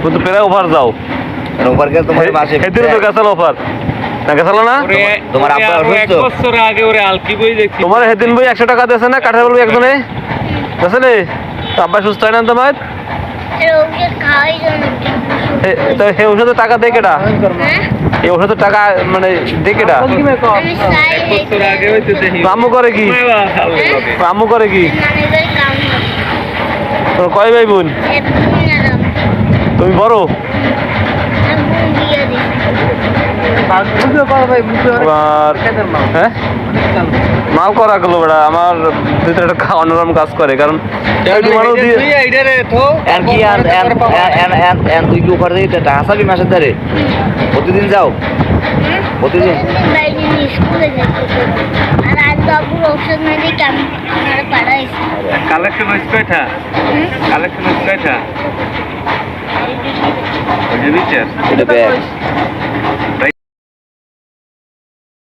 কিন্তু পেরা অফার যাও ওভার গেল তোমার মাসে সেদিন তো গেছাল অফার না গেছাল না তোমার আব্বা এক বছর আগে ওরে আলকি বই দেখছি তোমার সেদিন বই 100 টাকা দিয়েছে না কাঠের বলবি একজনে বুঝছে নে তো আব্বা সুস্থ হয় না তোমার তো সেই ওষুধের টাকা দেয় কেটা এই ওষুধের টাকা মানে দেয় কেটা এক বছর আগে হইতেছে আম্মু করে কি আম্মু করে কি তোর কয় ভাই বোন তুমি বড় আর হ্যাঁ মাল করা গেল বেড়া আমার ভিতরে একটা অন্যরকম কাজ করে কারণ একটু মানুষ দিয়ে আর কি আর তুই কি ওভার দিতে টাকা চাবি মাসের ধারে প্রতিদিন যাও প্রতিদিন কালেকশন হইছে কয়টা কালেকশন হইছে কয়টা ওই যে বিচার এটা ব্যাগ